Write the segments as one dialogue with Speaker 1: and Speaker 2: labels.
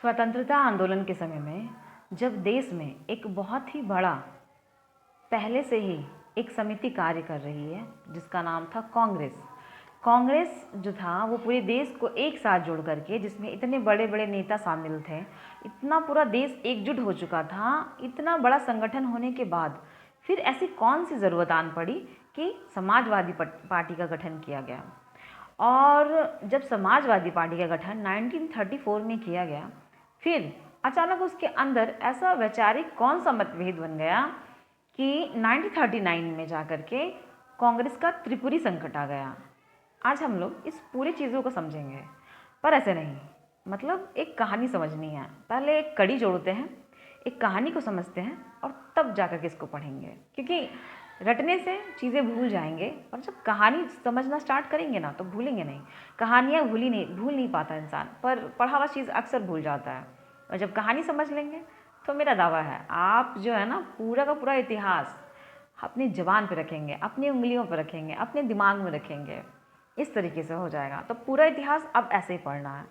Speaker 1: स्वतंत्रता आंदोलन के समय में जब देश में एक बहुत ही बड़ा पहले से ही एक समिति कार्य कर रही है जिसका नाम था कांग्रेस। कांग्रेस जो था वो पूरे देश को एक साथ जोड़ करके, जिसमें इतने बड़े बड़े नेता शामिल थे, इतना पूरा देश एकजुट हो चुका था। इतना बड़ा संगठन होने के बाद फिर ऐसी कौन सी ज़रूरत आन पड़ी कि समाजवादी पार्टी का गठन किया गया। और जब समाजवादी पार्टी का गठन 1934 में किया गया, फिर अचानक उसके अंदर ऐसा वैचारिक कौन सा मतभेद बन गया कि 1939 में जाकर के कांग्रेस का त्रिपुरी संकट आ गया। आज हम लोग इस पूरी चीज़ों को समझेंगे, पर ऐसे नहीं, मतलब एक कहानी समझनी है। पहले एक कड़ी जोड़ते हैं, एक कहानी को समझते हैं और तब जाकर के इसको पढ़ेंगे, क्योंकि रटने से चीज़ें भूल जाएंगे और जब कहानी समझना स्टार्ट करेंगे ना तो भूलेंगे नहीं। कहानियाँ भूल नहीं पाता इंसान, पर पढ़ा हुआ चीज़ अक्सर भूल जाता है। और जब कहानी समझ लेंगे तो मेरा दावा है आप जो है ना पूरा का पूरा इतिहास अपनी ज़बान पे रखेंगे, अपनी उंगलियों पे रखेंगे, अपने दिमाग में रखेंगे। इस तरीके से हो जाएगा। तो पूरा इतिहास अब ऐसे ही पढ़ना है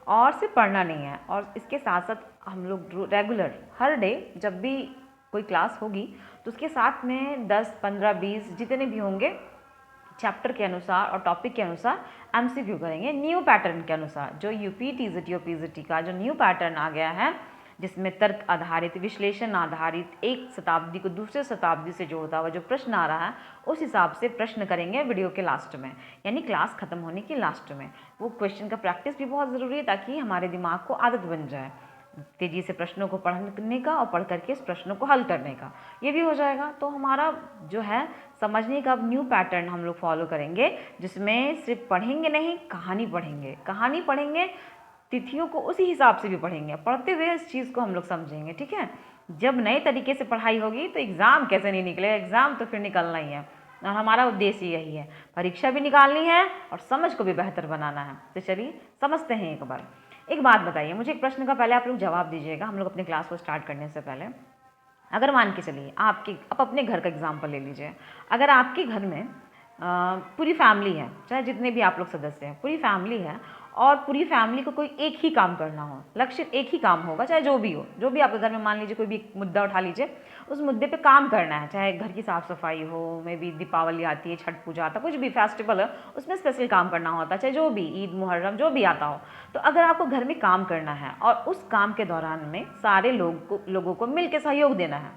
Speaker 1: और सिर्फ पढ़ना नहीं है, और इसके साथ साथ हम लोग रेगुलर हर डे जब भी कोई क्लास होगी तो उसके साथ में 10, 15, 20 जितने भी होंगे चैप्टर के अनुसार और टॉपिक के अनुसार एमसीक्यू करेंगे, न्यू पैटर्न के अनुसार। जो यूपी टीजीटी और पीजीटी का जो न्यू पैटर्न आ गया है, जिसमें तर्क आधारित, विश्लेषण आधारित, एक शताब्दी को दूसरे शताब्दी से जोड़ता हुआ जो प्रश्न आ रहा है, उस हिसाब से प्रश्न करेंगे वीडियो के लास्ट में, यानी क्लास खत्म होने की लास्ट में। वो क्वेश्चन का प्रैक्टिस भी बहुत ज़रूरी है ताकि हमारे दिमाग को आदत बन जाए तेज़ी से प्रश्नों को पढ़ने का और पढ़ करके इस प्रश्नों को हल करने का। ये भी हो जाएगा। तो हमारा जो है समझने का न्यू पैटर्न हम लोग फॉलो करेंगे, जिसमें सिर्फ पढ़ेंगे नहीं, कहानी पढ़ेंगे, तिथियों को उसी हिसाब से भी पढ़ेंगे। पढ़ते हुए इस चीज़ को हम लोग समझेंगे, ठीक है। जब नए तरीके से पढ़ाई होगी तो एग्ज़ाम कैसे नहीं निकलेगा, एग्ज़ाम तो फिर निकलना ही है और हमारा उद्देश्य यही है, परीक्षा भी निकालनी है और समझ को भी बेहतर बनाना है। तो चलिए समझते हैं एक बार। एक बात बताइए मुझे, एक प्रश्न का पहले आप लोग जवाब दीजिएगा हम लोग अपने क्लास को स्टार्ट करने से पहले। अगर मान के चलिए आप अपने घर का एग्जाम्पल ले लीजिए। अगर आपके घर में पूरी फैमिली है, चाहे जितने भी आप लोग सदस्य हैं, पूरी फैमिली है और पूरी फैमिली को कोई एक ही काम करना हो, लक्ष्य एक ही काम होगा, चाहे जो भी हो, जो भी आपके घर में, मान लीजिए कोई भी मुद्दा उठा लीजिए, उस मुद्दे पे काम करना है, चाहे घर की साफ़ सफाई हो, मे भी दीपावली आती है, छठ पूजा आता है, कुछ भी फेस्टिवल है उसमें स्पेशल काम करना होता है, चाहे जो भी ईद मुहर्रम जो भी आता हो। तो अगर आपको घर में काम करना है और उस काम के दौरान में सारे लोगों को मिल के सहयोग देना है,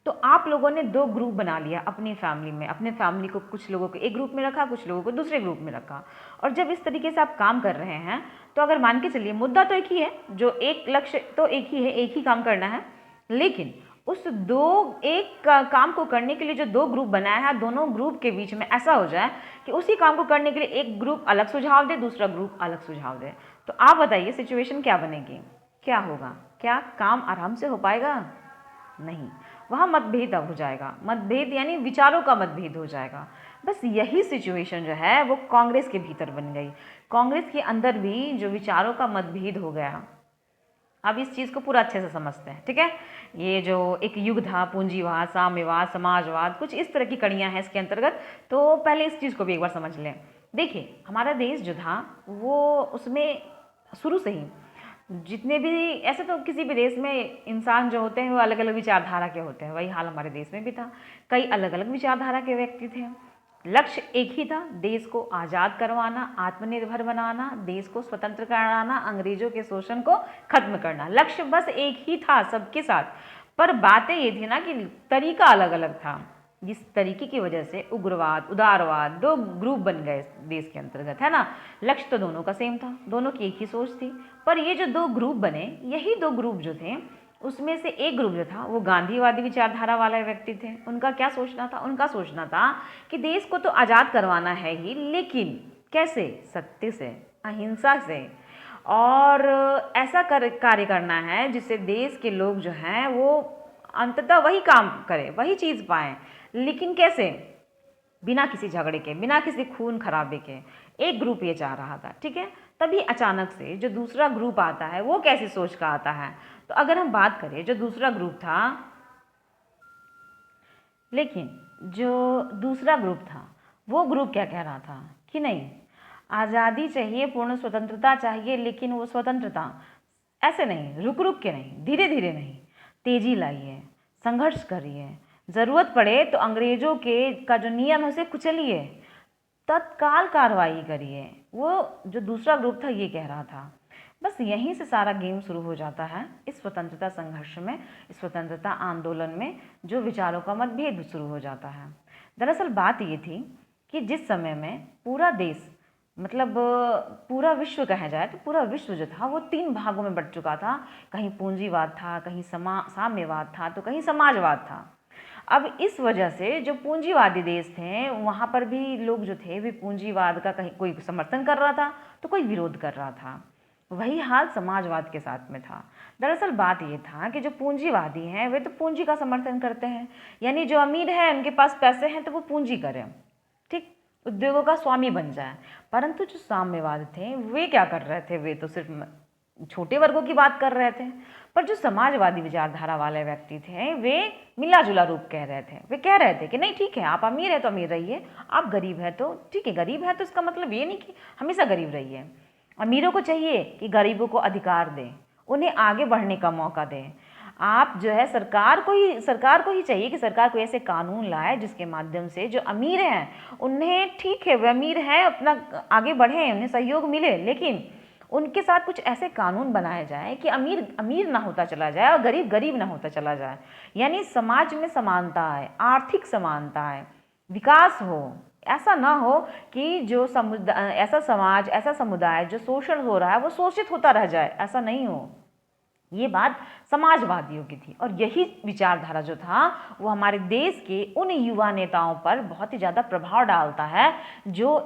Speaker 1: तो आप लोगों ने दो ग्रुप बना लिया अपनी फैमिली में। अपने फैमिली को कुछ लोगों को एक ग्रुप में रखा, कुछ लोगों को दूसरे ग्रुप में रखा। और जब इस तरीके से आप काम कर रहे हैं तो अगर मान के चलिए मुद्दा तो एक ही है, जो एक लक्ष्य तो एक ही है, एक ही काम करना है, लेकिन उस काम को करने के लिए जो दो ग्रुप बनाया है, दोनों ग्रुप के बीच में ऐसा हो जाए कि उसी काम को करने के लिए एक ग्रुप अलग सुझाव दे, दूसरा ग्रुप अलग सुझाव दे। तो आप बताइए सिचुएशन क्या बनेगी, क्या होगा? क्या काम आराम से हो पाएगा? नहीं, वहाँ मतभेद हो जाएगा। मतभेद यानी विचारों का मतभेद हो जाएगा। बस यही सिचुएशन जो है वो कांग्रेस के भीतर बन गई। कांग्रेस के अंदर भी जो विचारों का मतभेद हो गया। अब इस चीज़ को पूरा अच्छे से समझते हैं, ठीक है। ये जो एक युग था, पूंजीवाद, साम्यवाद, समाजवाद, कुछ इस तरह की कड़ियाँ हैं इसके अंतर्गत। तो पहले इस चीज़ को भी एक बार समझ लें। देखिए हमारा देश जो था वो उसमें शुरू से ही जितने भी, ऐसे तो किसी भी देश में इंसान जो होते हैं वो अलग अलग विचारधारा के होते हैं, वही हाल हमारे देश में भी था। कई अलग अलग विचारधारा के व्यक्ति थे, लक्ष्य एक ही था, देश को आज़ाद करवाना, आत्मनिर्भर बनाना, देश को स्वतंत्र कराना, अंग्रेजों के शोषण को खत्म करना। लक्ष्य बस एक ही था सबके साथ, पर बातें ये थी ना कि तरीका अलग अलग था, जिस तरीके की वजह से उग्रवाद, उदारवाद, दो ग्रुप बन गए देश के अंतर्गत, है ना। लक्ष्य तो दोनों का सेम था, दोनों की एक ही सोच थी, पर ये जो दो ग्रुप बने, यही दो ग्रुप जो थे, उसमें से एक ग्रुप जो था वो गांधीवादी विचारधारा वाले व्यक्ति थे। उनका क्या सोचना था? उनका सोचना था कि देश को तो आज़ाद करवाना है ही, लेकिन कैसे? सत्य से, अहिंसा से, और ऐसा कार्य करना है जिससे देश के लोग जो हैं वो अंततः वही काम करें, वही चीज़ पाएं, लेकिन कैसे? बिना किसी झगड़े के, बिना किसी खून खराबे के। एक ग्रुप ये चाह रहा था, ठीक है। तभी अचानक से जो दूसरा ग्रुप आता है वो कैसी सोच का आता है? तो अगर हम बात करें जो दूसरा ग्रुप था, लेकिन जो दूसरा ग्रुप था वो ग्रुप क्या कह रहा था कि नहीं, आज़ादी चाहिए, पूर्ण स्वतंत्रता चाहिए, लेकिन वो स्वतंत्रता ऐसे नहीं, रुक रुक के नहीं, धीरे धीरे नहीं, तेजी लाइए, संघर्ष करिए, ज़रूरत पड़े तो अंग्रेज़ों के का जो नियम है उसे कुचलिए, तत्काल कार्रवाई करिए। वो जो दूसरा ग्रुप था ये कह रहा था। बस यहीं से सारा गेम शुरू हो जाता है इस स्वतंत्रता संघर्ष में, इस स्वतंत्रता आंदोलन में जो विचारों का मतभेद शुरू हो जाता है। दरअसल बात ये थी कि जिस समय में पूरा देश, मतलब पूरा विश्व कहा जाए तो पूरा विश्व जो था वो 3 भागों में बट चुका था। कहीं पूंजीवाद था, कहीं साम्यवाद था, तो कहीं समाजवाद था। अब इस वजह से जो पूंजीवादी देश थे वहाँ पर भी लोग जो थे वे पूंजीवाद का कहीं कोई समर्थन कर रहा था तो कोई विरोध कर रहा था। वही हाल समाजवाद के साथ में था। दरअसल बात ये था कि जो पूंजीवादी हैं वे तो पूंजी का समर्थन करते हैं, यानी जो अमीर है उनके पास पैसे हैं तो वो पूंजी करें, ठीक, उद्योगों का स्वामी बन जाए। परंतु जो साम्यवाद थे वे क्या कर रहे थे, वे तो सिर्फ छोटे वर्गों की बात कर रहे थे। पर जो समाजवादी विचारधारा वाले व्यक्ति थे वे मिला जुला रूप कह रहे थे। वे कह रहे थे कि नहीं ठीक है, आप अमीर है तो अमीर रहिए, आप गरीब है तो ठीक है, गरीब है तो इसका मतलब ये नहीं कि हमेशा गरीब रहिए। अमीरों को चाहिए कि गरीबों को अधिकार दें, उन्हें आगे बढ़ने का मौका दें। आप जो है सरकार को ही चाहिए कि सरकार कोई ऐसे कानून लाए जिसके माध्यम से जो अमीर हैं उन्हें, ठीक है वे अमीर हैं, अपना आगे बढ़ें, उन्हें सहयोग मिले, लेकिन उनके साथ कुछ ऐसे कानून बनाए जाए कि अमीर अमीर ना होता चला जाए और गरीब गरीब ना होता चला जाए। यानी समाज में समानता आए, आर्थिक समानता आए, विकास हो। ऐसा ना हो कि जो समुदाय, ऐसा समाज, ऐसा समुदाय जो शोषण हो रहा है वो शोषित होता रह जाए, ऐसा नहीं हो। ये बात समाजवादियों की थी और यही विचारधारा जो था वो हमारे देश के उन युवा नेताओं पर बहुत ही ज़्यादा प्रभाव डालता है जो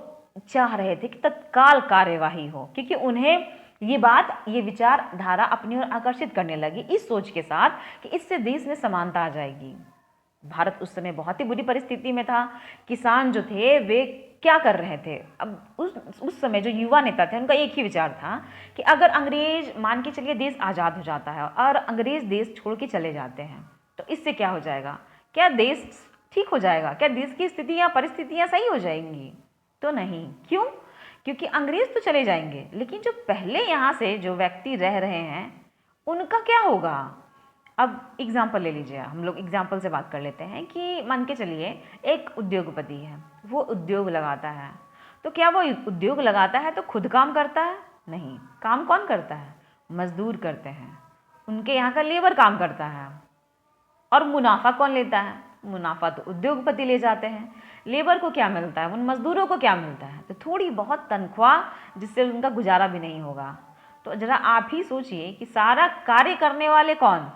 Speaker 1: चाह रहे थे कि तत्काल कार्यवाही हो, क्योंकि उन्हें ये विचारधारा अपनी ओर आकर्षित करने लगी इस सोच के साथ कि इससे देश में समानता आ जाएगी। भारत उस समय बहुत ही बुरी परिस्थिति में था। किसान जो थे वे क्या कर रहे थे, अब उस समय जो युवा नेता थे उनका एक ही विचार था कि अगर अंग्रेज, मान के चलिए देश आज़ाद हो जाता है और अंग्रेज देश छोड़ के चले जाते हैं तो इससे क्या हो जाएगा, क्या देश ठीक हो जाएगा, क्या देश की स्थितियाँ परिस्थितियाँ सही हो जाएंगी? तो नहीं। क्यों? क्योंकि अंग्रेज तो चले जाएंगे लेकिन जो पहले यहाँ से जो व्यक्ति रह रहे हैं उनका क्या होगा? अब एग्जाम्पल ले लीजिए, हम लोग एग्जाम्पल से बात कर लेते हैं कि मान के चलिए एक उद्योगपति है, वो उद्योग लगाता है, तो क्या वो उद्योग लगाता है तो खुद काम करता है? नहीं। काम कौन करता है? मजदूर करते हैं, उनके यहाँ का लेबर काम करता है। और मुनाफा कौन लेता है? मुनाफा तो उद्योगपति ले जाते हैं। लेबर को क्या मिलता है? उन मजदूरों को क्या मिलता है? तो थोड़ी बहुत तनख्वाह, जिससे उनका गुजारा भी नहीं होगा। तो जरा आप ही सोचिए कि सारा कार्य करने वाले कौन?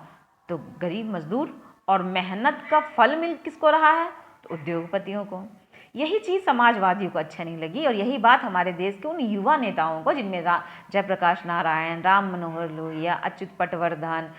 Speaker 1: तो गरीब मजदूर, और मेहनत का फल मिल किसको रहा है? तो उद्योगपतियों को। यही चीज़ समाजवादियों को अच्छा नहीं लगी और यही बात हमारे देश के उन युवा नेताओं को, जिनमें जयप्रकाश नारायण, राम मनोहर लोहिया, अच्युत पटवर्धन,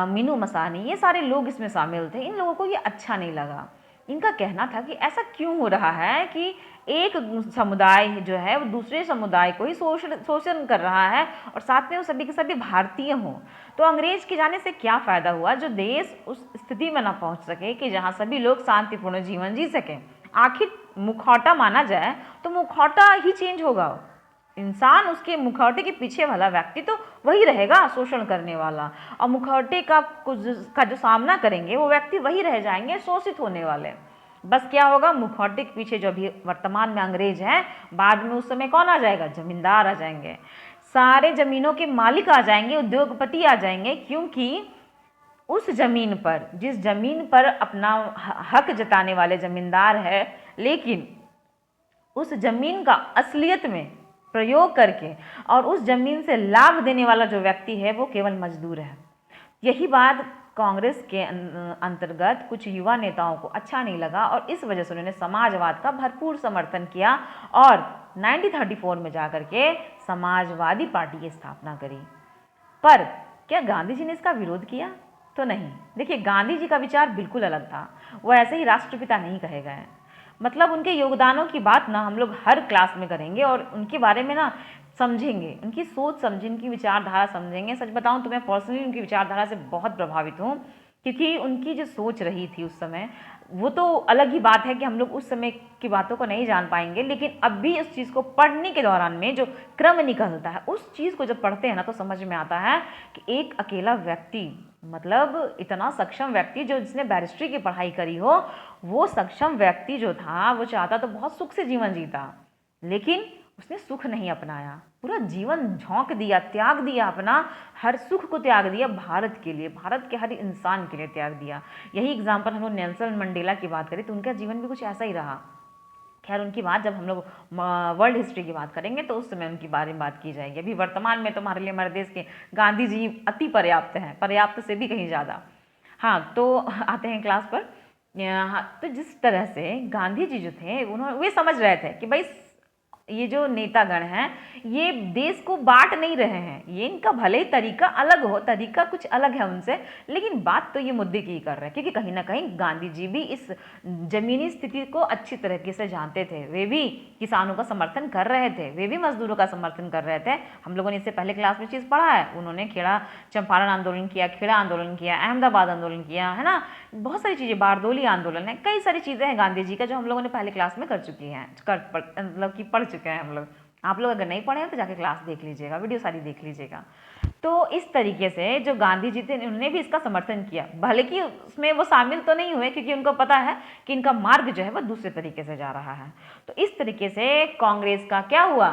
Speaker 1: मीनू मसानी, ये सारे लोग इसमें शामिल थे। इन लोगों को ये अच्छा नहीं लगा। इनका कहना था कि ऐसा क्यों हो रहा है कि एक समुदाय जो है वो दूसरे समुदाय को ही शोषण कर रहा है और साथ में वो सभी के सभी भारतीय हों। तो अंग्रेज के जाने से क्या फ़ायदा हुआ जो देश उस स्थिति में ना पहुंच सके कि जहां सभी लोग शांतिपूर्ण जीवन जी सकें। आखिर मुखौटा माना जाए तो मुखौटा ही चेंज होगा, इंसान, उसके मुखौटे के पीछे वाला व्यक्ति तो वही रहेगा शोषण करने वाला, और मुखौटे का जो सामना करेंगे वो व्यक्ति वही रह जाएंगे शोषित होने वाले। बस क्या होगा, मुखौटे के पीछे जो अभी वर्तमान में अंग्रेज हैं, बाद में उस समय कौन आ जाएगा? जमींदार आ जाएंगे, सारे जमीनों के मालिक आ जाएंगे, उद्योगपति आ जाएंगे। क्योंकि उस जमीन पर, जिस जमीन पर अपना हक जताने वाले जमींदार है, लेकिन उस जमीन का असलियत में प्रयोग करके और उस जमीन से लाभ देने वाला जो व्यक्ति है वो केवल मजदूर है। यही बात कांग्रेस के अंतर्गत कुछ युवा नेताओं को अच्छा नहीं लगा और इस वजह से उन्होंने समाजवाद का भरपूर समर्थन किया और 1934 में जाकर के समाजवादी पार्टी की स्थापना करी। पर क्या गांधी जी ने इसका विरोध किया? तो नहीं। देखिए, गांधी जी का विचार बिल्कुल अलग था। वो ऐसे ही राष्ट्रपिता नहीं कहे गए। मतलब उनके योगदानों की बात ना हम लोग हर क्लास में करेंगे और उनके बारे में ना समझेंगे, उनकी सोच समझेंगे, उनकी विचारधारा समझेंगे। सच बताऊं तो मैं पर्सनली उनकी विचारधारा से बहुत प्रभावित हूँ। क्योंकि उनकी जो सोच रही थी उस समय, वो तो अलग ही बात है कि हम लोग उस समय की बातों को नहीं जान पाएंगे, लेकिन अब भी उस चीज़ को पढ़ने के दौरान में जो क्रम निकलता है, उस चीज़ को जब पढ़ते हैं ना, तो समझ में आता है कि एक अकेला व्यक्ति, मतलब इतना सक्षम व्यक्ति जो जिसने बैरिस्ट्री की पढ़ाई करी हो, वो सक्षम व्यक्ति जो था वो चाहता तो बहुत सुख से जीवन जीता, लेकिन उसने सुख नहीं अपनाया, पूरा जीवन झोंक दिया, त्याग दिया, अपना हर सुख को त्याग दिया भारत के लिए, भारत के हर इंसान के लिए त्याग दिया। यही एग्जाम्पल हम लोग नेल्सन मंडेला की बात करें तो उनका जीवन भी कुछ ऐसा ही रहा। खैर उनकी बात जब हम लोग वर्ल्ड हिस्ट्री की बात करेंगे तो उस समय उनकी बारे में बात की जाएगी। अभी वर्तमान में तो हमारे लिए, हमारे देश के गांधी जी अति पर्याप्त हैं, पर्याप्त से भी कहीं ज़्यादा। हाँ, तो आते हैं क्लास पर। हाँ, तो जिस तरह से गांधी जी जो थे, उन्होंने वे समझ रहे थे कि भाई ये जो नेतागण हैं ये देश को बांट नहीं रहे हैं, ये इनका भले ही तरीका अलग हो, तरीका कुछ अलग है उनसे, लेकिन बात तो ये मुद्दे की कर रहे हैं, क्योंकि कहीं ना कहीं गांधी जी भी इस जमीनी स्थिति को अच्छी तरीके से जानते थे। वे भी किसानों का समर्थन कर रहे थे, वे भी मजदूरों का समर्थन कर रहे थे। हम लोगों ने इससे पहले क्लास में चीज़ पढ़ा है, उन्होंने खेड़ा चंपारण आंदोलन किया, खेड़ा आंदोलन किया, अहमदाबाद आंदोलन किया, है ना, बहुत सारी चीज़ें, बारदोली आंदोलन है, कई सारी चीज़ें हैं गांधी जी का जो हम लोगों ने पहले क्लास में कर चुकी हैं, मतलब कि पढ़ चुके हैं हम लोग। आप लोग अगर नहीं पढ़े हैं तो जाके क्लास देख लीजिएगा, वीडियो सारी देख लीजिएगा। तो इस तरीके से जो गांधी जी थे उन्होंने भी इसका समर्थन किया, भले कि उसमें वो शामिल तो नहीं हुए, क्योंकि उनको पता है कि इनका मार्ग जो है वो दूसरे तरीके से जा रहा है। तो इस तरीके से कांग्रेस का क्या हुआ,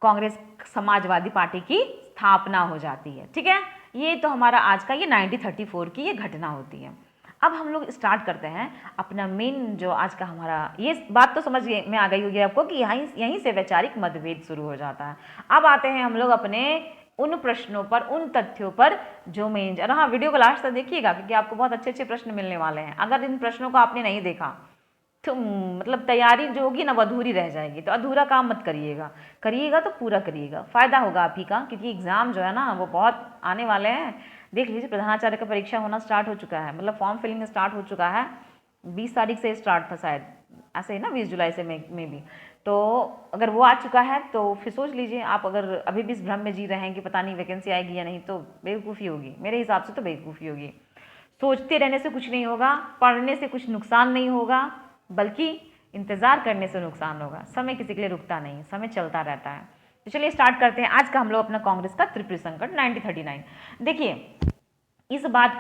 Speaker 1: कांग्रेस समाजवादी पार्टी की स्थापना हो जाती है। ठीक है, ये तो हमारा आज का ये 1934 की ये घटना होती है। अब हम लोग स्टार्ट करते हैं अपना मेन जो आज का हमारा, ये बात तो समझ में आ गई होगी आपको कि यहीं से वैचारिक मतभेद शुरू हो जाता है। अब आते हैं हम लोग अपने उन प्रश्नों पर, उन तथ्यों पर जो मेन, और हाँ वीडियो को लास्ट तक देखिएगा क्योंकि आपको बहुत अच्छे अच्छे प्रश्न मिलने वाले हैं। अगर इन प्रश्नों को आपने नहीं देखा तो मतलब तैयारी जो होगी ना वो अधूरी रह जाएगी। तो अधूरा काम मत करिएगा, करिएगा तो पूरा करिएगा, फ़ायदा होगा आप ही का, क्योंकि एग्ज़ाम जो है ना वो बहुत आने वाले हैं। देख लीजिए प्रधानाचार्य का परीक्षा होना स्टार्ट हो चुका है, मतलब फॉर्म फिलिंग स्टार्ट हो चुका है, 20 तारीख से स्टार्ट था शायद, ऐसे ही ना 20 जुलाई से में भी। तो अगर वो आ चुका है तो फिर सोच लीजिए, आप अगर अभी भी इस भ्रम में जी रहे हैं कि पता नहीं वैकेंसी आएगी या नहीं, तो बेवकूफ़ी होगी, मेरे हिसाब से तो बेवकूफ़ी होगी। सोचते रहने से कुछ नहीं होगा, पढ़ने से कुछ नुकसान नहीं होगा, बल्कि इंतज़ार करने से नुकसान होगा। समय किसी के लिए रुकता नहीं, समय चलता रहता है। तो चलिए स्टार्ट करते हैं आज का हम लोग अपना कांग्रेस का त्रिपुरी संकट 1939। देखिए इस बात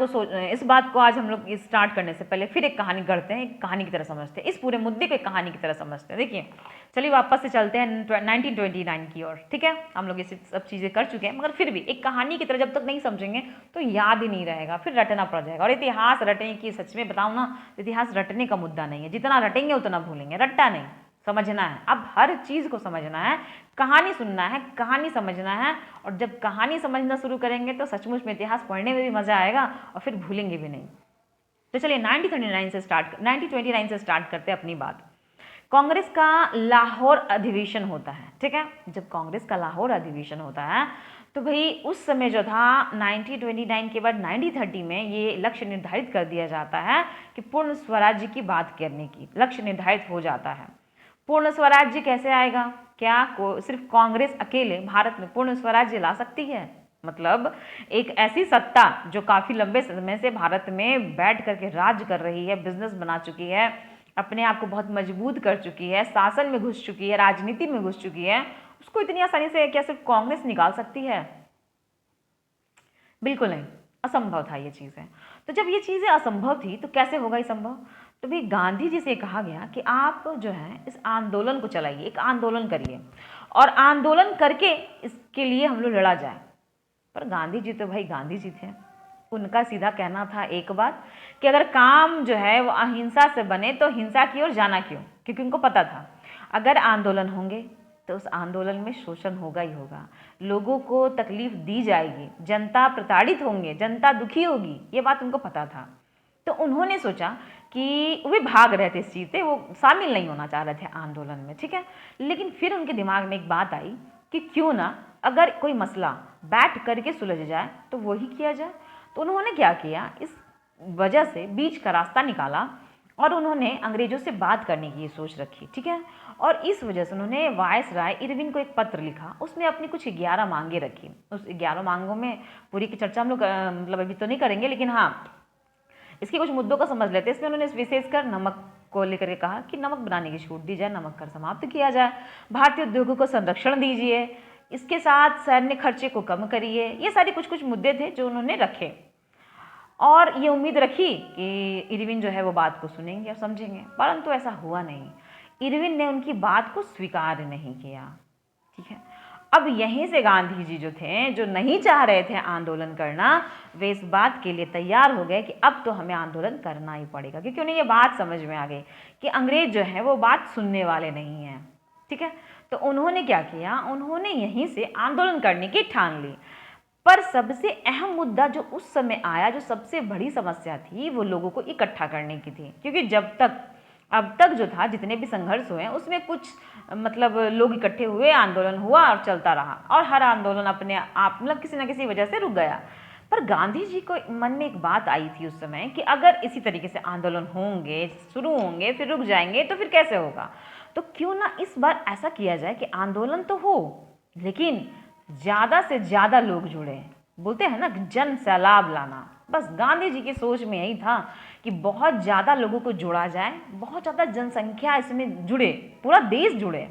Speaker 1: को आज हम लोग स्टार्ट करने से पहले फिर एक कहानी करते हैं, एक कहानी की तरह समझते हैं, इस पूरे मुद्दे को एक कहानी की तरह समझते हैं। देखिए चलिए वापस से चलते हैं 1929 की ओर। ठीक है, हम लोग ये सब चीज़ें कर चुके हैं, मगर फिर भी एक कहानी की तरह जब तक नहीं समझेंगे तो याद ही नहीं रहेगा, फिर रटना पड़ जाएगा। और इतिहास रटने की, सच में बताऊँ ना, इतिहास रटने का मुद्दा नहीं है, जितना रटेंगे उतना भूलेंगे, रट्टा नहीं, समझना है। अब हर चीज़ को समझना है, कहानी सुनना है, कहानी समझना है, और जब कहानी समझना शुरू करेंगे तो सचमुच में इतिहास पढ़ने में भी मज़ा आएगा और फिर भूलेंगे भी नहीं। तो चलिए 1929 से स्टार्ट करते हैं अपनी बात। कांग्रेस का लाहौर अधिवेशन होता है। ठीक है, जब कांग्रेस का लाहौर अधिवेशन होता है तो भाई उस समय जो था 1929 के बाद 1930 में ये लक्ष्य निर्धारित कर दिया जाता है कि पूर्ण स्वराज्य की बात करने की लक्ष्य निर्धारित हो जाता है। पूर्ण स्वराज्य कैसे आएगा? क्या सिर्फ कांग्रेस अकेले भारत में पूर्ण स्वराज्य ला सकती है? मतलब एक ऐसी सत्ता जो काफ़ी लंबे समय से भारत में बैठ करके राज कर रही है, बिजनेस बना चुकी है, अपने आप को बहुत मजबूत कर चुकी है, शासन में घुस चुकी है, राजनीति में घुस चुकी है, उसको इतनी आसानी से क्या सिर्फ कांग्रेस निकाल सकती है? बिल्कुल नहीं, असंभव था ये चीज़ें। तो जब ये चीज़ें असंभव थी तो कैसे होगा ये संभव? तो भी गांधी जी से कहा गया कि आप जो है इस आंदोलन को चलाइए, एक आंदोलन करिए और आंदोलन करके इसके लिए हम लोग लड़ा जाए। पर गांधी जी तो भाई गांधी जी थे, उनका सीधा कहना था एक बात कि अगर काम जो है वो अहिंसा से बने तो हिंसा की ओर जाना क्यों? क्योंकि उनको पता था अगर आंदोलन होंगे तो उस आंदोलन में शोषण होगा ही होगा, लोगों को तकलीफ दी जाएगी, जनता प्रताड़ित होंगे, जनता दुखी होगी, ये बात उनको पता था। तो उन्होंने सोचा कि वे भाग रहे थे इस चीज़ से, वो शामिल नहीं होना चाह रहे थे आंदोलन में। ठीक है, लेकिन फिर उनके दिमाग में एक बात आई कि क्यों ना अगर कोई मसला बैठ करके सुलझ जाए तो वही किया जाए। तो उन्होंने क्या किया, इस वजह से बीच का रास्ता निकाला और उन्होंने अंग्रेजों से बात करने की ये सोच रखी, ठीक है। और इस वजह से उन्होंने वायसराय इरविन को एक पत्र लिखा, उसमें अपनी कुछ 11 मांगे रखी। उस 11 मांगों में पूरी की चर्चा हम लोग मतलब अभी तो नहीं करेंगे, लेकिन हाँ इसके कुछ मुद्दों को समझ लेते हैं। इसमें उन्होंने विशेषकर नमक को लेकर के कहा कि नमक बनाने की छूट दी जाए, नमक कर समाप्त किया जाए, भारतीय उद्योगों को संरक्षण दीजिए, इसके साथ सैन्य खर्चे को कम करिए। ये सारे कुछ कुछ मुद्दे थे जो उन्होंने रखे और ये उम्मीद रखी कि इरविन जो है वो बात को सुनेंगे और समझेंगे, परंतु ऐसा हुआ नहीं। इरविन ने उनकी बात को स्वीकार नहीं किया, ठीक है। अब यहीं से गांधी जी जो थे, जो नहीं चाह रहे थे आंदोलन करना, वे इस बात के लिए तैयार हो गए कि अब तो हमें आंदोलन करना ही पड़ेगा, क्योंकि उन्हें ये बात समझ में आ गई कि अंग्रेज जो है वो बात सुनने वाले नहीं हैं, ठीक है। तो उन्होंने क्या किया, उन्होंने यहीं से आंदोलन करने की ठान ली। पर सबसे अहम मुद्दा जो उस समय आया, जो सबसे बड़ी समस्या थी, वो लोगों को इकट्ठा करने की थी। क्योंकि जब तक अब तक जो था, जितने भी संघर्ष हुए उसमें कुछ मतलब लोग इकट्ठे हुए, आंदोलन हुआ और चलता रहा, और हर आंदोलन अपने आप मतलब किसी न किसी वजह से रुक गया। पर गांधी जी को मन में एक बात आई थी उस समय कि अगर इसी तरीके से आंदोलन होंगे, शुरू होंगे, फिर रुक जाएंगे, तो फिर कैसे होगा। तो क्यों ना इस बार ऐसा किया जाए कि आंदोलन तो हो, लेकिन ज़्यादा से ज़्यादा लोग जुड़े। बोलते हैं ना जन सैलाब लाना। बस गांधी जी की सोच में यही था कि बहुत ज़्यादा लोगों को जोड़ा जाए, बहुत ज़्यादा जनसंख्या इसमें जुड़े, पूरा देश जुड़े।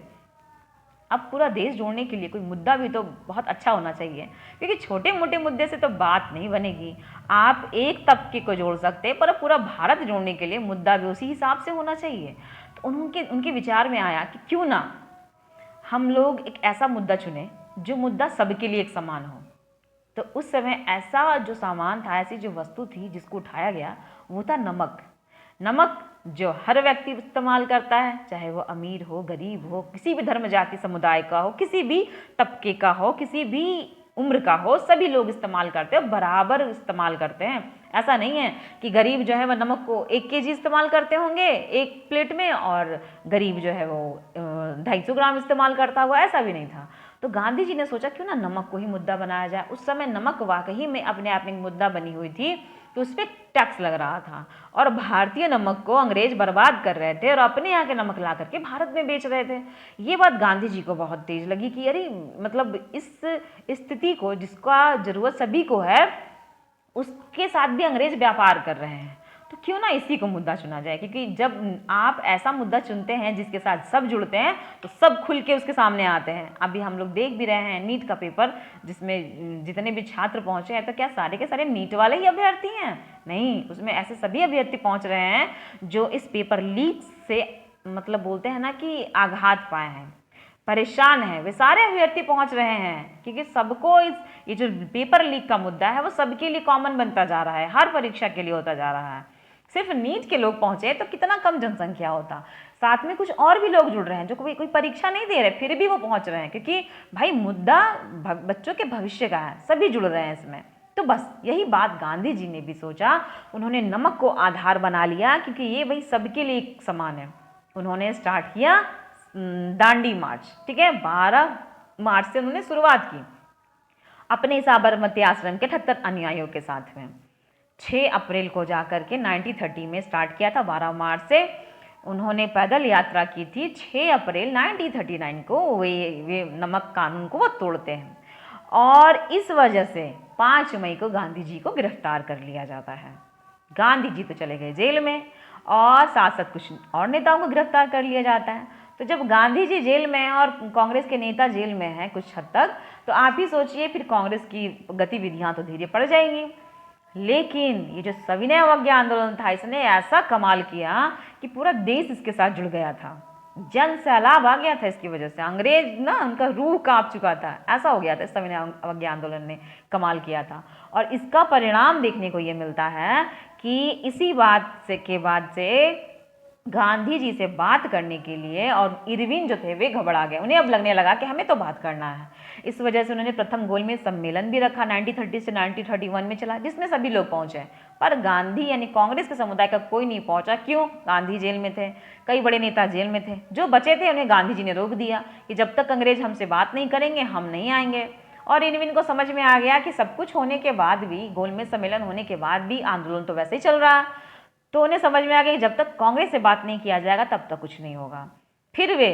Speaker 1: अब पूरा देश जोड़ने के लिए कोई मुद्दा भी तो बहुत अच्छा होना चाहिए, क्योंकि छोटे मोटे मुद्दे से तो बात नहीं बनेगी। आप एक तबके को जोड़ सकते हैं, पर पूरा भारत जोड़ने के लिए मुद्दा भी उसी हिसाब से होना चाहिए। तो उनके विचार में आया कि क्यों ना हम लोग एक ऐसा मुद्दा चुने जो मुद्दा सबके लिए एक समान हो। तो उस समय ऐसा जो सामान था, ऐसी जो वस्तु थी जिसको उठाया गया, वो था नमक। नमक जो हर व्यक्ति इस्तेमाल करता है, चाहे वो अमीर हो, गरीब हो, किसी भी धर्म जाति समुदाय का हो, किसी भी तबके का हो, किसी भी उम्र का हो, सभी लोग इस्तेमाल करते हैं, बराबर इस्तेमाल करते हैं। ऐसा नहीं है कि गरीब जो है वह नमक को 1 kg इस्तेमाल करते होंगे एक प्लेट में, और गरीब जो है वो 250 ग्राम इस्तेमाल करता हुआ, ऐसा भी नहीं था। तो गांधी जी ने सोचा क्यों ना नमक को ही मुद्दा बनाया जाए। उस समय नमक वाकई में अपने आप में एक मुद्दा बनी हुई थी, तो उस पर टैक्स लग रहा था, और भारतीय नमक को अंग्रेज बर्बाद कर रहे थे और अपने यहाँ के नमक ला करके भारत में बेच रहे थे। ये बात गांधी जी को बहुत तेज लगी कि अरे मतलब इस स्थिति को, जिसका जरूरत सभी को है, उसके साथ भी अंग्रेज व्यापार कर रहे हैं, तो क्यों ना इसी को मुद्दा चुना जाए। क्योंकि जब आप ऐसा मुद्दा चुनते हैं जिसके साथ सब जुड़ते हैं, तो सब खुल के उसके सामने आते हैं। अभी हम लोग देख भी रहे हैं नीट का पेपर, जिसमें जितने भी छात्र पहुंचे हैं, तो क्या सारे के सारे नीट वाले ही अभ्यर्थी हैं? नहीं, उसमें ऐसे सभी अभ्यर्थी पहुंच रहे हैं जो इस पेपर लीक से मतलब बोलते हैं ना कि आघात पाए हैं, परेशान है, वे सारे अभ्यर्थी पहुंच रहे हैं। क्योंकि सबको ये जो पेपर लीक का मुद्दा है वो सबके लिए कॉमन बनता जा रहा है, हर परीक्षा के लिए होता जा रहा है। सिर्फ नीट के लोग पहुंचे तो कितना कम जनसंख्या होता, साथ में कुछ और भी लोग जुड़ रहे हैं जो कोई परीक्षा नहीं दे रहे, फिर भी वो पहुंच रहे हैं, क्योंकि भाई मुद्दा बच्चों के भविष्य का है, सभी जुड़ रहे हैं इसमें। तो बस यही बात गांधी जी ने भी सोचा, उन्होंने नमक को आधार बना लिया, क्योंकि ये भाई सबके लिए एक समान है। उन्होंने स्टार्ट किया दांडी मार्च, ठीक है, 12 मार्च से उन्होंने शुरुआत की अपने साबरमती आश्रम के 78 अनुयायियों के साथ में। 6 अप्रैल को जाकर के 1930 में स्टार्ट किया था, 12 मार्च से उन्होंने पैदल यात्रा की थी। 6 अप्रैल 1939 को वे नमक कानून को वो तोड़ते हैं, और इस वजह से 5 मई को गांधी जी को गिरफ्तार कर लिया जाता है। गांधी जी तो चले गए जेल में, और साथ साथ कुछ और नेताओं को गिरफ्तार कर लिया जाता है। तो जब गांधी जी जेल में हैं और कांग्रेस के नेता जेल में हैं कुछ हद तक, तो आप ही सोचिए फिर कांग्रेस की गतिविधियां तो धीरे पड़ जाएंगी। लेकिन ये जो सविनय अवज्ञा आंदोलन था, इसने ऐसा कमाल किया कि पूरा देश इसके साथ जुड़ गया था, जन सैलाब आ गया था इसकी वजह से। अंग्रेज ना उनका रूह कांप चुका था, ऐसा हो गया था। सविनय अवज्ञा आंदोलन ने कमाल किया था, और इसका परिणाम देखने को ये मिलता है कि इसी बात से के बाद से गांधी जी से बात करने के लिए, और इरविन जो थे वे घबरा गए, उन्हें अब लगने लगा कि हमें तो बात करना है। इस वजह से उन्होंने प्रथम गोलमेज सम्मेलन भी रखा, 1930 से 1931 में चला, जिसमें सभी लोग पहुंचे, पर गांधी यानी कांग्रेस के समुदाय का कोई नहीं पहुंचा। क्यों? गांधी जेल में थे, कई बड़े नेता जेल में थे, जो बचे थे उन्हें गांधी जी ने रोक दिया कि जब तक अंग्रेज हमसे बात नहीं करेंगे हम नहीं आएंगे। और इरविन को समझ में आ गया कि सब कुछ होने के बाद भी, गोलमेज सम्मेलन होने के बाद भी आंदोलन तो वैसे ही चल रहा है, तो उन्हें समझ में आ गया कि जब तक कांग्रेस से बात नहीं किया जाएगा तब तक कुछ नहीं होगा। फिर वे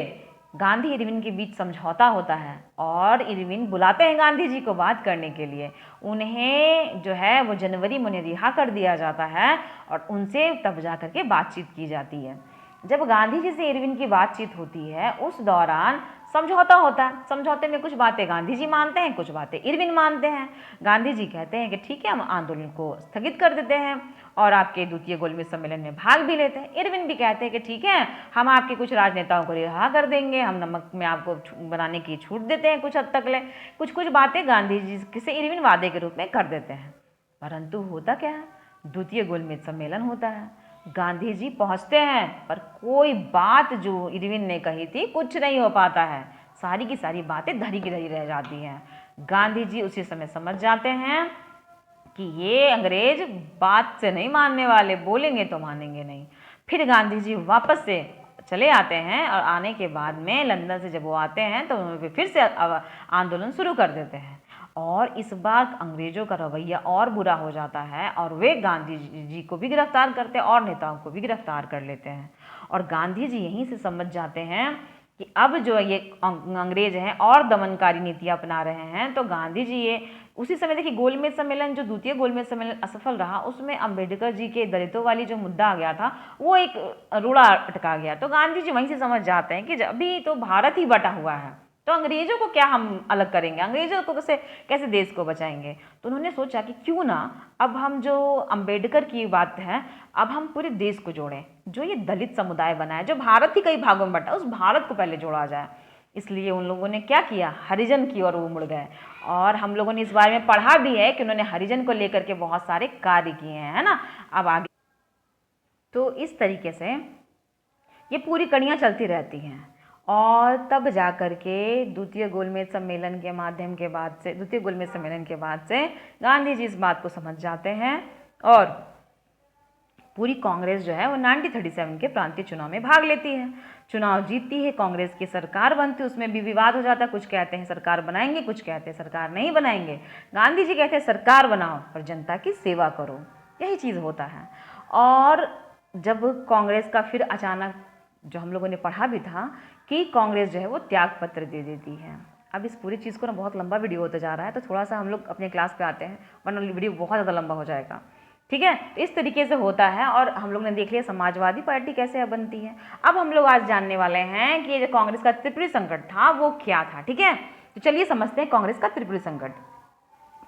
Speaker 1: गांधी इरविन के बीच समझौता होता है और इरविन बुलाते हैं गांधी जी को बात करने के लिए। उन्हें जो है वो जनवरी में उन्हें रिहा कर दिया जाता है और उनसे तब जा करके बातचीत की जाती है। जब गांधी जी से इरविन की बातचीत होती है उस दौरान समझौता होता है। समझौते में कुछ बातें गांधी जी मानते हैं, कुछ बातें इरविन मानते हैं। गांधी जी कहते हैं कि ठीक है, हम आंदोलन को स्थगित कर देते हैं और आपके द्वितीय गोलमेज सम्मेलन में भाग भी लेते हैं। इरविन भी कहते हैं कि ठीक है, हम आपके कुछ राजनेताओं को रिहा कर देंगे, हम नमक में आपको बनाने की छूट देते हैं कुछ हद तक ले। कुछ कुछ बातें गांधी जी से इरविन वादे के रूप में कर देते हैं। परंतु होता क्या है, द्वितीय गोलमेज सम्मेलन होता है, गांधी जी पहुंचते हैं पर कोई बात जो इरविन ने कही थी कुछ नहीं हो पाता है। सारी की सारी बातें धरी की धरी रह जाती हैं। गांधी जी उसी समय समझ जाते हैं कि ये अंग्रेज बात से नहीं मानने वाले, बोलेंगे तो मानेंगे नहीं। फिर गांधी जी वापस से चले आते हैं और आने के बाद में लंदन से जब वो आते हैं तो उन्होंने फिर से आंदोलन शुरू कर देते हैं और इस बार अंग्रेजों का रवैया और बुरा हो जाता है और वे गांधी जी को भी गिरफ्तार करते हैं और नेताओं को भी गिरफ्तार कर लेते हैं। और गांधी जी यहीं से समझ जाते हैं कि अब जो ये अंग्रेज हैं और दमनकारी नीतियां अपना रहे हैं। तो गांधी जी ये उसी समय देखिए गोलमेज सम्मेलन, जो द्वितीय गोलमेज सम्मेलन असफल रहा, उसमें अंबेडकर जी के दलितों वाली जो मुद्दा आ गया था वो एक रोड़ा अटका गया। तो गांधी जी वहीं से समझ जाते हैं कि अभी तो भारत ही बटा हुआ है, तो अंग्रेजों को क्या हम अलग करेंगे, अंग्रेजों को कैसे देश को बचाएंगे। तो उन्होंने सोचा कि क्यों ना अब हम जो अंबेडकर की बात है अब हम पूरे देश को जोड़ें। जो ये दलित समुदाय बना है, जो भारत ही कई भागों में बटा, उस भारत को पहले जोड़ा जाए। इसलिए उन लोगों ने क्या किया, हरिजन की ओर वो मुड़ गए। और हम लोगों ने इस बारे में पढ़ा भी है कि उन्होंने हरिजन को लेकर के बहुत सारे कार्य किए हैं, है ना। अब आगे तो इस तरीके से ये पूरी कड़ियाँ चलती रहती हैं और तब जा कर के द्वितीय गोलमेज सम्मेलन के माध्यम के बाद से, द्वितीय गोलमेज सम्मेलन के बाद से गांधी जी इस बात को समझ जाते हैं और पूरी कांग्रेस जो है वो 1937 के प्रांतीय चुनाव में भाग लेती है। चुनाव जीतती है, कांग्रेस की सरकार बनती है। उसमें भी विवाद हो जाता है, कुछ कहते हैं सरकार बनाएंगे, कुछ कहते हैं सरकार नहीं बनाएंगे। गांधी जी कहते हैं सरकार बनाओ पर जनता की सेवा करो, यही चीज़ होता है। और जब कांग्रेस का फिर अचानक, जो हम लोगों ने पढ़ा भी था कि कांग्रेस जो है वो त्याग पत्र दे देती है। अब इस पूरी चीज़ को ना बहुत लंबा वीडियो होता जा रहा है, तो थोड़ा सा हम लोग अपने क्लास पे आते हैं वरना वीडियो बहुत ज़्यादा लंबा हो जाएगा, ठीक है। तो इस तरीके से होता है और हम लोग ने देख लिया समाजवादी पार्टी कैसे बनती है। अब हम लोग आज जानने वाले हैं कि जो कांग्रेस का त्रिपुरी संकट था वो क्या था, ठीक है। तो चलिए समझते हैं कांग्रेस का त्रिपुरी संकट।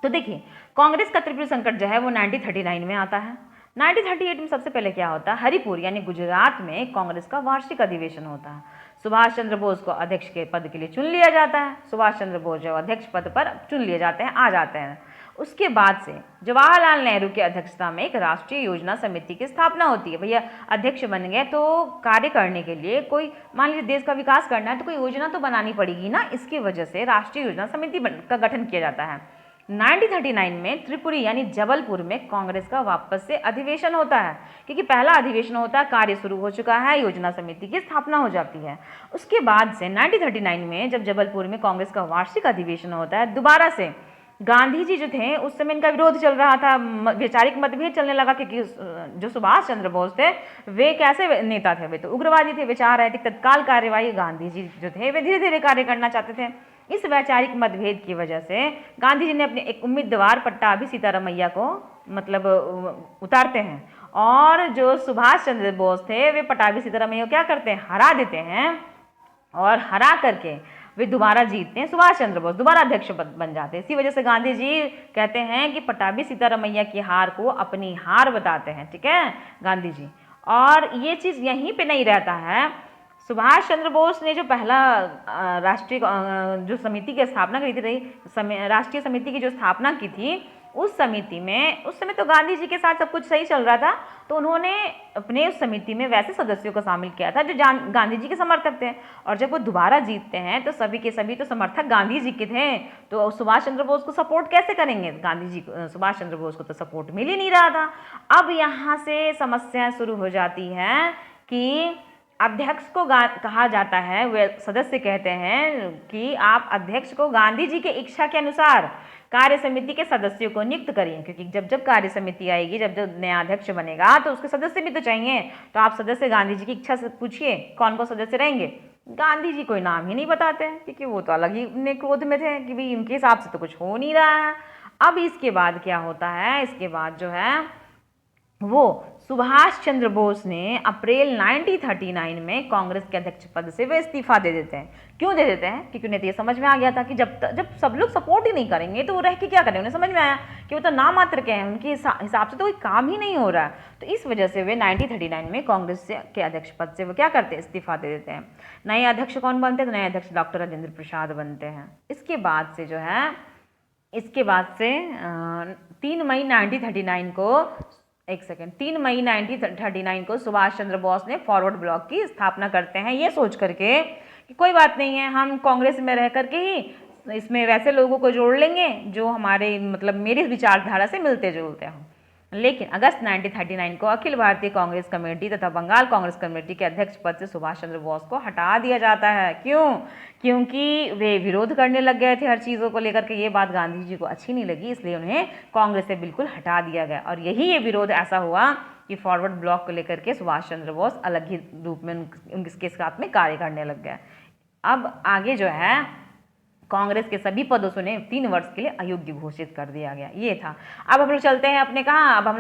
Speaker 1: तो देखिए, कांग्रेस का त्रिपुरी संकट जो है वो 1939 में आता है। 1938 में सबसे पहले क्या होता है, हरिपुर यानी गुजरात में कांग्रेस का वार्षिक अधिवेशन होता है। सुभाष चंद्र बोस को अध्यक्ष के पद के लिए चुन लिया जाता है। सुभाष चंद्र बोस जो अध्यक्ष पद पर चुन लिए जाते हैं, आ जाते हैं। उसके बाद से जवाहरलाल नेहरू की अध्यक्षता में एक राष्ट्रीय योजना समिति की स्थापना होती है। भैया अध्यक्ष बन गए तो कार्य करने के लिए, कोई मान लीजिए देश का विकास करना है तो कोई योजना तो बनानी पड़ेगी ना। इसकी वजह से राष्ट्रीय योजना समिति का गठन किया जाता है। 1939 में त्रिपुरी यानी जबलपुर में कांग्रेस का वापस से अधिवेशन होता है, क्योंकि पहला अधिवेशन होता है, कार्य शुरू हो चुका है, योजना समिति की स्थापना हो जाती है। उसके बाद से 1939 में जब जबलपुर में कांग्रेस का वार्षिक अधिवेशन होता है, दोबारा से गांधी जी जो थे उस समय इनका विरोध चल रहा था, वैचारिक मतभेद चलने लगा, क्योंकि जो सुभाष चंद्र बोस थे वे कैसे नेता थे, वे तो उग्रवादी थे, वे चाह रहे थे तत्काल कार्यवाही। गांधी जी जो थे वे धीरे धीरे कार्य करना चाहते थे। इस वैचारिक मतभेद की वजह से गांधी जी ने अपने एक उम्मीदवार पट्टाभी सीतारामैया को मतलब उतारते हैं और जो सुभाष चंद्र बोस थे वे पट्टाभी सीतारामैया को क्या करते हैं, हरा देते हैं और हरा करके वे दोबारा जीतते हैं। सुभाष चंद्र बोस दोबारा अध्यक्ष बन जाते हैं। इसी वजह से गांधी जी कहते हैं कि पट्टाभी सीतारामैया की हार को अपनी हार बताते हैं, ठीक है, गांधी जी। और ये चीज़ यहीं पे नहीं रहता है। सुभाष चंद्र बोस ने जो पहला राष्ट्रीय जो समिति की स्थापना करी थी, राष्ट्रीय समिति की जो स्थापना की थी, उस समिति में उस समय तो गांधी जी के साथ सब कुछ सही चल रहा था, तो उन्होंने अपने उस समिति में वैसे सदस्यों को शामिल किया था जो गांधी जी के समर्थक थे। और जब वो दोबारा जीतते हैं तो सभी के सभी तो समर्थक गांधी जी के थे, तो सुभाष चंद्र बोस को सपोर्ट कैसे करेंगे, गांधी जी सुभाष चंद्र बोस को तो सपोर्ट मिल ही नहीं रहा था। अब यहाँ से समस्या शुरू हो जाती है कि अध्यक्ष को कहा जाता है, वे सदस्य कहते हैं कि आप अध्यक्ष को गांधी जी के इच्छा के अनुसार कार्य समिति के सदस्यों को नियुक्त करिए, क्योंकि जब जब कार्य समिति आएगी, जब जब नया अध्यक्ष बनेगा तो उसके सदस्य भी तो चाहिए। तो आप सदस्य गांधी जी की इच्छा से पूछिए कौन कौन सदस्य रहेंगे। गांधी जी कोई नाम ही नहीं बताते हैं, क्योंकि वो तो अलग ही अपने क्रोध में थे कि भाई उनके हिसाब से तो कुछ हो नहीं रहा है। अब इसके बाद क्या होता है, इसके बाद जो है वो सुभाष चंद्र बोस ने अप्रैल 1939 में कांग्रेस के अध्यक्ष पद से वे इस्तीफा दे देते हैं। क्यों दे देते हैं? क्योंकि उन्हें तो ये समझ में आ गया था कि जब सब लोग सपोर्ट ही नहीं करेंगे तो वो रह के क्या करें। उन्हें समझ में आया कि वो तो नाम मात्र के हैं, उनके हिसाब से तो कोई काम ही नहीं हो रहा है। तो इस वजह से वे 1939 में कांग्रेस के अध्यक्ष पद से वो क्या करते हैं, इस्तीफा दे देते हैं। नए अध्यक्ष कौन बनते हैं? तो नए अध्यक्ष डॉक्टर राजेंद्र प्रसाद बनते हैं। इसके बाद से जो है, इसके बाद से 3 मई 1939 को 3 मई 1939 को सुभाष चंद्र बोस ने फॉरवर्ड ब्लॉक की स्थापना करते हैं, ये सोच करके कि कोई बात नहीं है, हम कांग्रेस में रह करके ही इसमें वैसे लोगों को जोड़ लेंगे जो हमारे मतलब मेरी विचारधारा से मिलते जुलते हों। लेकिन अगस्त 1939 को अखिल भारतीय कांग्रेस कमेटी तथा बंगाल कांग्रेस कमेटी के अध्यक्ष पद से सुभाष चंद्र बोस को हटा दिया जाता है। क्यों? क्योंकि वे विरोध करने लग गए थे हर चीज़ों को लेकर के। ये बात गांधी जी को अच्छी नहीं लगी, इसलिए उन्हें कांग्रेस से बिल्कुल हटा दिया गया। और यही ये विरोध ऐसा हुआ कि फॉरवर्ड ब्लॉक को लेकर के सुभाष चंद्र बोस अलग ही रूप में उनके साथ में कार्य करने लग गए। अब आगे जो है, कांग्रेस के सभी पदों से उन्हें 3 वर्ष के लिए अयोग्य घोषित कर दिया गया। ये था। अब हम लोग चलते हैं अपने कहाँ, अब हम